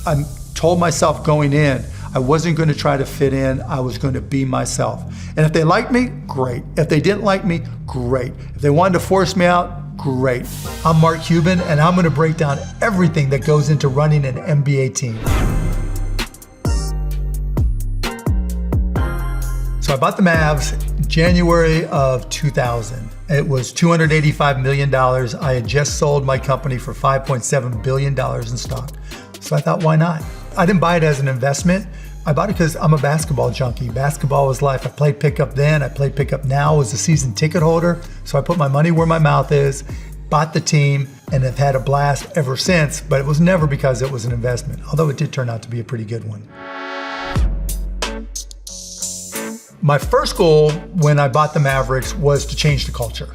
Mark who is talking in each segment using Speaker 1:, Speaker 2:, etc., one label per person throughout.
Speaker 1: I told myself going in, I wasn't going to try to fit in. I was going to be myself. And if they liked me, great. If they didn't like me, great. If they wanted to force me out, great. I'm Mark Cuban, and I'm going to break down everything that goes into running an NBA team. So I bought the Mavs January of 2000. It was $285 million. I had just sold my company for $5.7 billion in stock. So I thought, why not? I didn't buy it as an investment. I bought it because I'm a basketball junkie. Basketball was life. I played pickup then, I played pickup now, was a season ticket holder. So I put my money where my mouth is, bought the team, and have had a blast ever since, but it was never because it was an investment, although it did turn out to be a pretty good one. My first goal when I bought the Mavericks was to change the culture.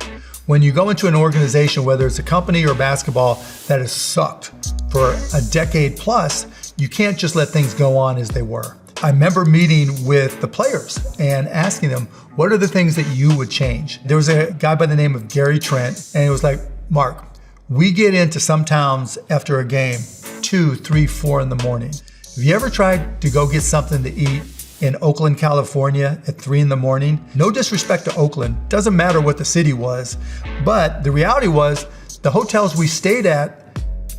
Speaker 1: When you go into an organization, whether it's a company or basketball that has sucked for a decade plus, you can't just let things go on as they were. I remember meeting with the players and asking them, what are the things that you would change? There was a guy by the name of Gary Trent, and he was like, Mark, we get into some towns after a game, 2, 3, 4 in the morning. Have you ever tried to go get something to eat in Oakland, California at 3 in the morning? No disrespect to Oakland, doesn't matter what the city was, but the reality was the hotels we stayed at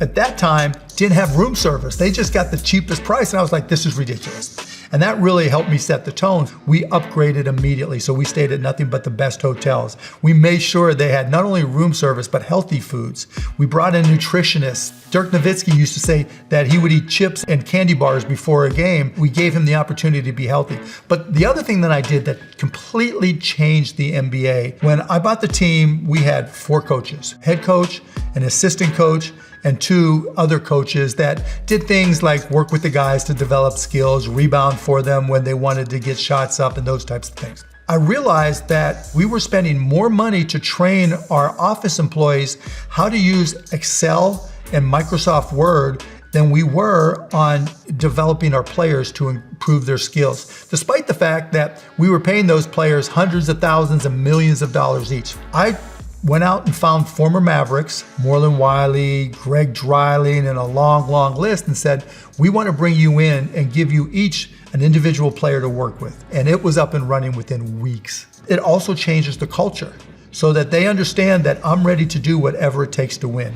Speaker 1: that time didn't have room service. They just got the cheapest price, and I was like, this is ridiculous. And that really helped me set the tone. We upgraded immediately, so we stayed at nothing but the best hotels. We made sure they had not only room service, but healthy foods. We brought in nutritionists. Dirk Nowitzki used to say that he would eat chips and candy bars before a game. We gave him the opportunity to be healthy. But the other thing that I did that completely changed the NBA, when I bought the team, we had 4 coaches, head coach, an assistant coach, and 2 other coaches that did things like work with the guys to develop skills, rebound for them when they wanted to get shots up, and those types of things. I realized that we were spending more money to train our office employees how to use Excel and Microsoft Word than we were on developing our players to improve their skills, despite the fact that we were paying those players hundreds of thousands and millions of dollars each. I went out and found former Mavericks, Moreland Wiley, Greg Dreiling, and a long, long list, and said, we want to bring you in and give you each an individual player to work with. And it was up and running within weeks. It also changes the culture so that they understand that I'm ready to do whatever it takes to win.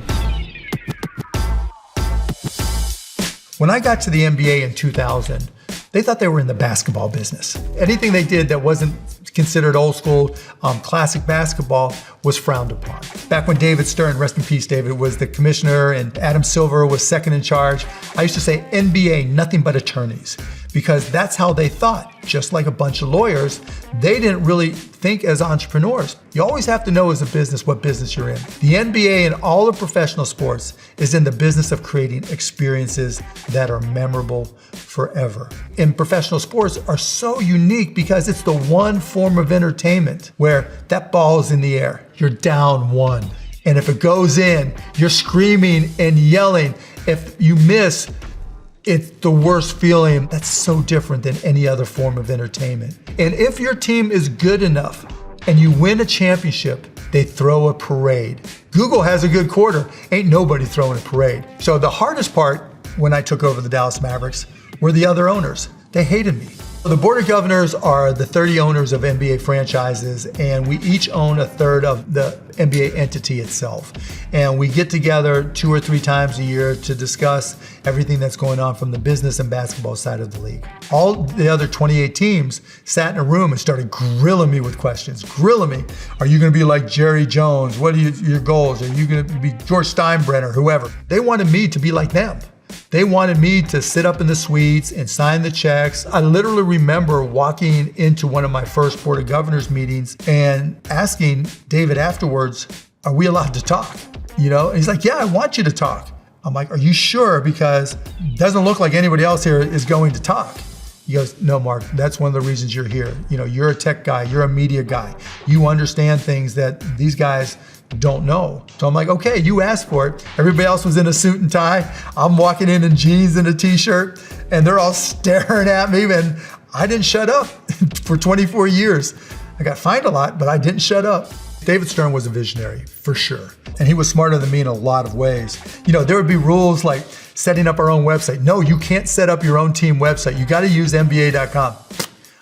Speaker 1: When I got to the NBA in 2000, they thought they were in the basketball business. Anything they did that wasn't considered old school, classic basketball was frowned upon. Back when David Stern, rest in peace David, was the commissioner and Adam Silver was second in charge, I used to say NBA, nothing but attorneys, because that's how they thought. Just like a bunch of lawyers, they didn't really think as entrepreneurs. You always have to know as a business what business you're in. The NBA and all the professional sports is in the business of creating experiences that are memorable forever. And professional sports are so unique because it's the one form of entertainment where that ball is in the air, you're down 1. And if it goes in, you're screaming and yelling. If you miss, it's the worst feeling. That's so different than any other form of entertainment. And if your team is good enough and you win a championship, they throw a parade. Google has a good quarter. Ain't nobody throwing a parade. So the hardest part when I took over the Dallas Mavericks were the other owners. They hated me. The board of governors are the 30 owners of NBA franchises, and we each own a third of the NBA entity itself. And we get together 2 or 3 times a year to discuss everything that's going on from the business and basketball side of the league. All the other 28 teams sat in a room and started grilling me with questions. Grilling me. Are you going to be like Jerry Jones? What are your goals? Are you going to be George Steinbrenner? Whoever. They wanted me to be like them. They wanted me to sit up in the suites and sign the checks. I literally remember walking into one of my first Board of Governors meetings and asking David afterwards, are we allowed to talk? And he's like, yeah, I want you to talk. I'm like, are you sure? Because it doesn't look like anybody else here is going to talk. He goes, no, Mark, that's one of the reasons you're here. You're a tech guy, you're a media guy. You understand things that these guys don't know. So I'm like, okay, you asked for it. Everybody else was in a suit and tie. I'm walking in jeans and a t-shirt, and they're all staring at me, and I didn't shut up for 24 years. I got fined a lot, but I didn't shut up. David Stern was a visionary, for sure. And he was smarter than me in a lot of ways. There would be rules like setting up our own website. No, you can't set up your own team website. You got to use NBA.com.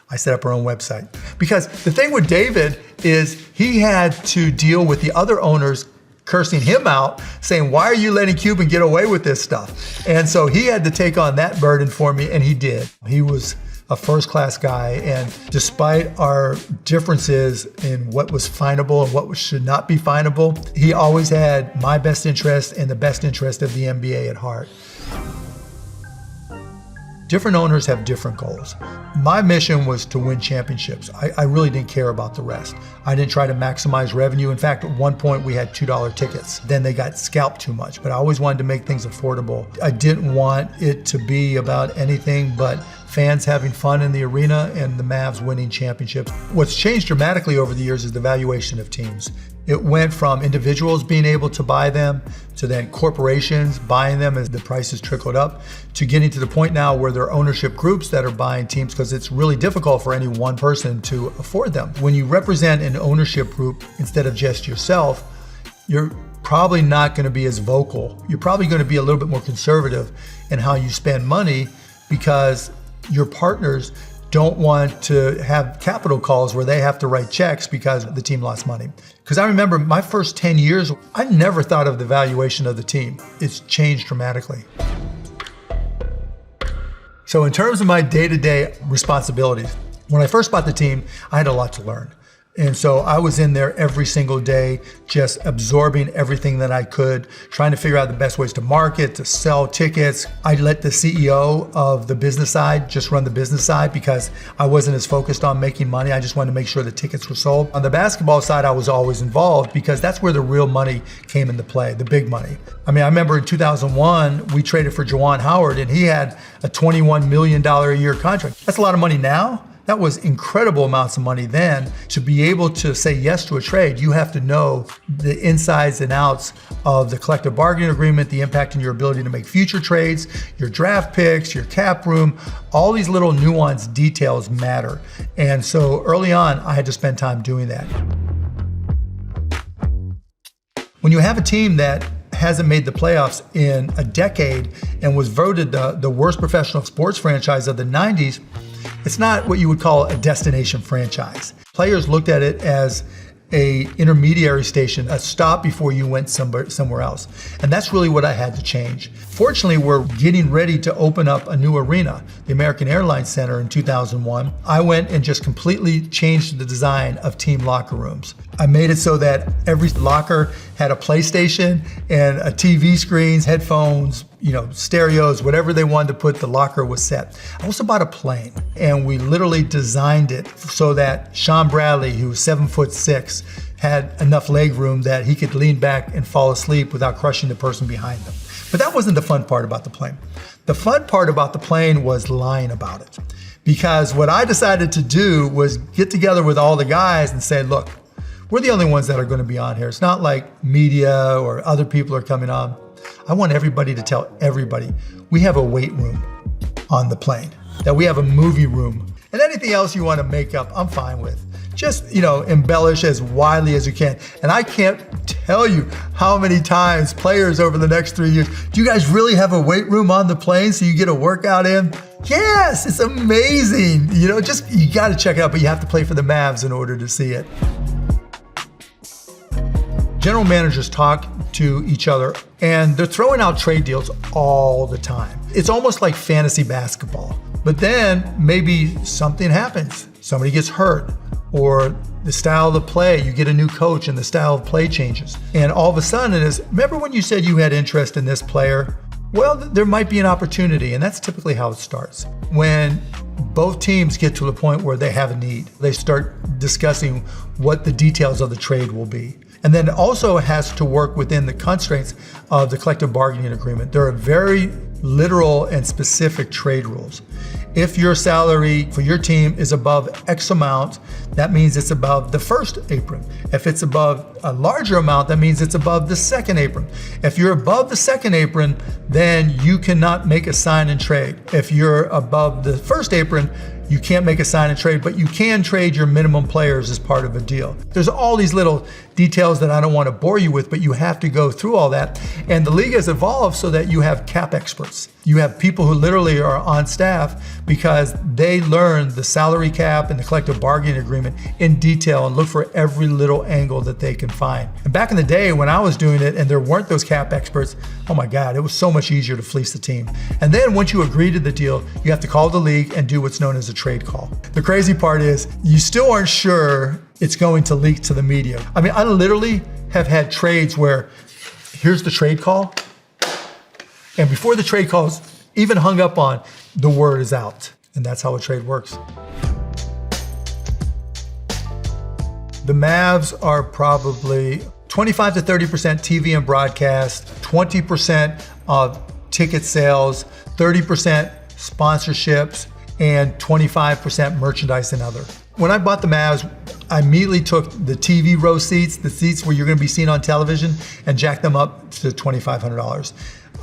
Speaker 1: I set up our own website. Because the thing with David is he had to deal with the other owners cursing him out, saying, why are you letting Cuban get away with this stuff? And so he had to take on that burden for me, and he did. He was a first-class guy, and despite our differences in what was finable and what should not be finable, he always had my best interest and the best interest of the NBA at heart. Different owners have different goals. My mission was to win championships. I really didn't care about the rest. I didn't try to maximize revenue. In fact, at one point we had $2 tickets. Then they got scalped too much, but I always wanted to make things affordable. I didn't want it to be about anything but fans having fun in the arena and the Mavs winning championships. What's changed dramatically over the years is the valuation of teams. It went from individuals being able to buy them to then corporations buying them as the prices trickled up to getting to the point now where there are ownership groups that are buying teams because it's really difficult for any one person to afford them. When you represent an ownership group instead of just yourself, you're probably not going to be as vocal. You're probably going to be a little bit more conservative in how you spend money because your partners don't want to have capital calls where they have to write checks because the team lost money. Because I remember my first 10 years, I never thought of the valuation of the team. It's changed dramatically. So in terms of my day-to-day responsibilities, when I first bought the team, I had a lot to learn. And so I was in there every single day, just absorbing everything that I could, trying to figure out the best ways to market, to sell tickets. I let the CEO of the business side just run the business side because I wasn't as focused on making money. I just wanted to make sure the tickets were sold. On the basketball side, I was always involved because that's where the real money came into play, the big money. I mean, I remember in 2001, we traded for Juwan Howard and he had a $21 million a year contract. That's a lot of money now. That was incredible amounts of money then. To be able to say yes to a trade, you have to know the insides and outs of the collective bargaining agreement, the impact on your ability to make future trades, your draft picks, your cap room, all these little nuanced details matter. And so early on, I had to spend time doing that. When you have a team that hasn't made the playoffs in a decade and was voted the worst professional sports franchise of the 90s, it's not what you would call a destination franchise. Players looked at it as a intermediary station, a stop before you went somewhere else. And that's really what I had to change. Fortunately, we're getting ready to open up a new arena, the American Airlines Center in 2001. I went and just completely changed the design of team locker rooms. I made it so that every locker had a PlayStation and a TV screens, headphones, stereos, whatever they wanted to put, the locker was set. I also bought a plane and we literally designed it so that Sean Bradley, who was 7'6", had enough leg room that he could lean back and fall asleep without crushing the person behind him. But that wasn't the fun part about the plane. The fun part about the plane was lying about it. Because what I decided to do was get together with all the guys and say, look, we're the only ones that are going to be on here. It's not like media or other people are coming on. I want everybody to tell everybody we have a weight room on the plane, that we have a movie room, and anything else you want to make up, I'm fine with. Just, embellish as widely as you can. And I can't tell you how many times players over the next 3 years, do you guys really have a weight room on the plane so you get a workout in? Yes, it's amazing. You got to check it out, but you have to play for the Mavs in order to see it. General managers talk to each other and they're throwing out trade deals all the time. It's almost like fantasy basketball. But then maybe something happens. Somebody gets hurt or the style of the play, you get a new coach and the style of play changes. And all of a sudden it is, remember when you said you had interest in this player? Well, there might be an opportunity, and that's typically how it starts. When both teams get to the point where they have a need, they start discussing what the details of the trade will be. And then it also has to work within the constraints of the collective bargaining agreement. There are very literal and specific trade rules. If your salary for your team is above X amount, that means it's above the first apron. If it's above a larger amount, that means it's above the second apron. If you're above the second apron, then you cannot make a sign and trade. If you're above the first apron, you can't make a sign and trade, but you can trade your minimum players as part of a deal. There's all these little details that I don't want to bore you with, but you have to go through all that. And the league has evolved so that you have cap experts. You have people who literally are on staff because they learn the salary cap and the collective bargaining agreement in detail and look for every little angle that they can find. And back in the day when I was doing it and there weren't those cap experts, oh my God, it was so much easier to fleece the team. And then once you agree to the deal, you have to call the league and do what's known as a trade call. The crazy part is you still aren't sure it's going to leak to the media. I mean, I literally have had trades where here's the trade call, and before the trade call's even hung up on, the word is out. And that's how a trade works. The Mavs are probably 25 to 30% TV and broadcast, 20% of ticket sales, 30% sponsorships, and 25% merchandise and other. When I bought the Mavs, I immediately took the TV row seats, the seats where you're going to be seen on television, and jacked them up to $2,500.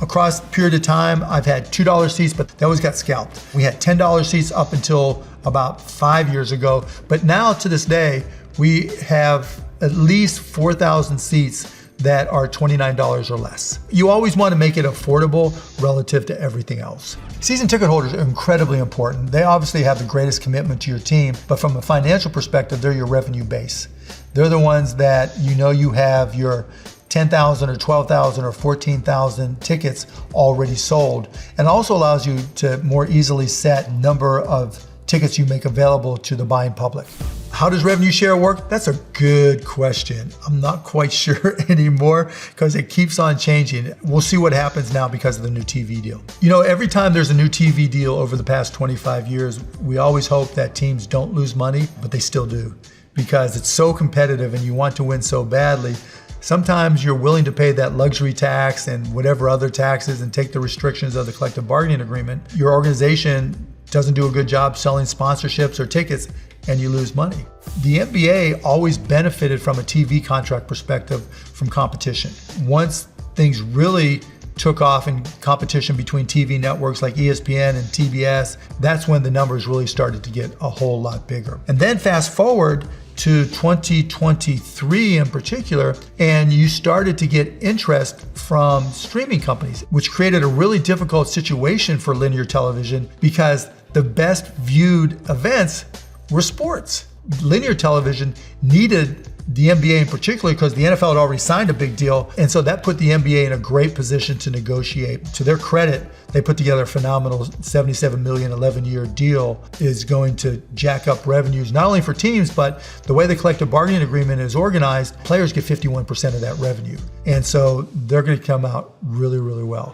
Speaker 1: Across a period of time, I've had $2 seats, but they always got scalped. We had $10 seats up until about 5 years ago. But now to this day, we have at least 4,000 seats that are $29 or less. You always want to make it affordable relative to everything else. Season ticket holders are incredibly important. They obviously have the greatest commitment to your team, but from a financial perspective, they're your revenue base. They're the ones that you have your 10,000 or 12,000 or 14,000 tickets already sold, and also allows you to more easily set number of tickets you make available to the buying public. How does revenue share work? That's a good question. I'm not quite sure anymore because it keeps on changing. We'll see what happens now because of the new TV deal. Every time there's a new TV deal over the past 25 years, we always hope that teams don't lose money, but they still do because it's so competitive and you want to win so badly. Sometimes you're willing to pay that luxury tax and whatever other taxes and take the restrictions of the collective bargaining agreement. Your organization doesn't do a good job selling sponsorships or tickets and you lose money. The NBA always benefited from a TV contract perspective from competition. Once things really took off in competition between TV networks like ESPN and TBS, that's when the numbers really started to get a whole lot bigger. And then fast forward to 2023 in particular, and you started to get interest from streaming companies, which created a really difficult situation for linear television because the best viewed events were sports. Linear television needed the NBA in particular because the NFL had already signed a big deal, and so that put the NBA in a great position to negotiate. To their credit, they put together a phenomenal $77 million 11-year deal. Is going to jack up revenues not only for teams, but the way the collective bargaining agreement is organized, players get 51% of that revenue, and so they're going to come out really, really well.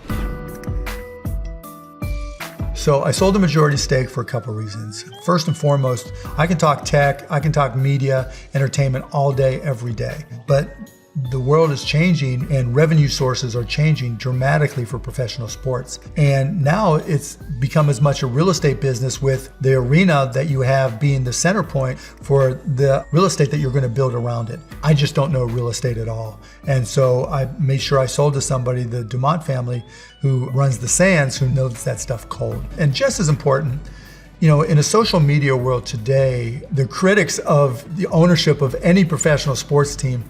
Speaker 1: So I sold a majority stake for a couple reasons. First and foremost, I can talk tech, I can talk media, entertainment all day, every day. But the world is changing and revenue sources are changing dramatically for professional sports. And now it's become as much a real estate business with the arena that you have being the center point for the real estate that you're going to build around it. I just don't know real estate at all. And so I made sure I sold to somebody, the Dumont family, who runs the Sands, who knows that stuff cold. And just as important, in a social media world today, the critics of the ownership of any professional sports team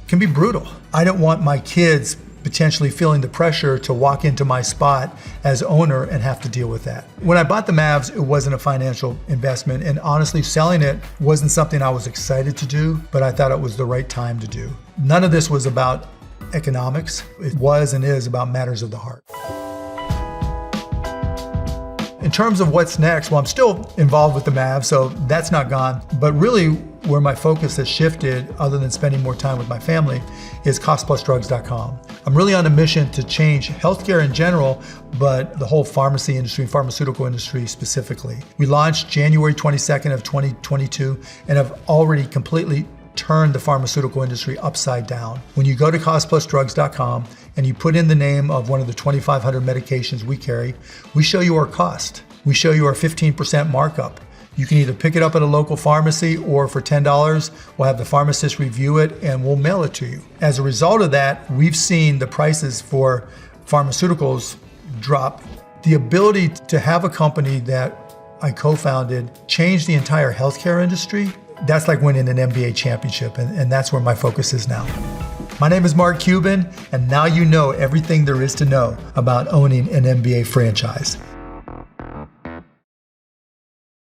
Speaker 1: can be brutal. I don't want my kids potentially feeling the pressure to walk into my spot as owner and have to deal with that. When I bought the Mavs, it wasn't a financial investment, and honestly, selling it wasn't something I was excited to do, but I thought it was the right time to do. None of this was about economics. It was and is about matters of the heart. In terms of what's next, well, I'm still involved with the Mavs, so that's not gone. But really, where my focus has shifted, other than spending more time with my family, is costplusdrugs.com. I'm really on a mission to change healthcare in general, but the whole pharmacy industry, pharmaceutical industry specifically. We launched January 22nd of 2022 and have already completely turned the pharmaceutical industry upside down. When you go to costplusdrugs.com and you put in the name of one of the 2,500 medications we carry, we show you our cost. We show you our 15% markup. You can either pick it up at a local pharmacy, or for $10, we'll have the pharmacist review it and we'll mail it to you. As a result of that, we've seen the prices for pharmaceuticals drop. The ability to have a company that I co-founded change the entire healthcare industry, that's like winning an NBA championship, and that's where my focus is now. My name is Mark Cuban, and now you know everything there is to know about owning an NBA franchise.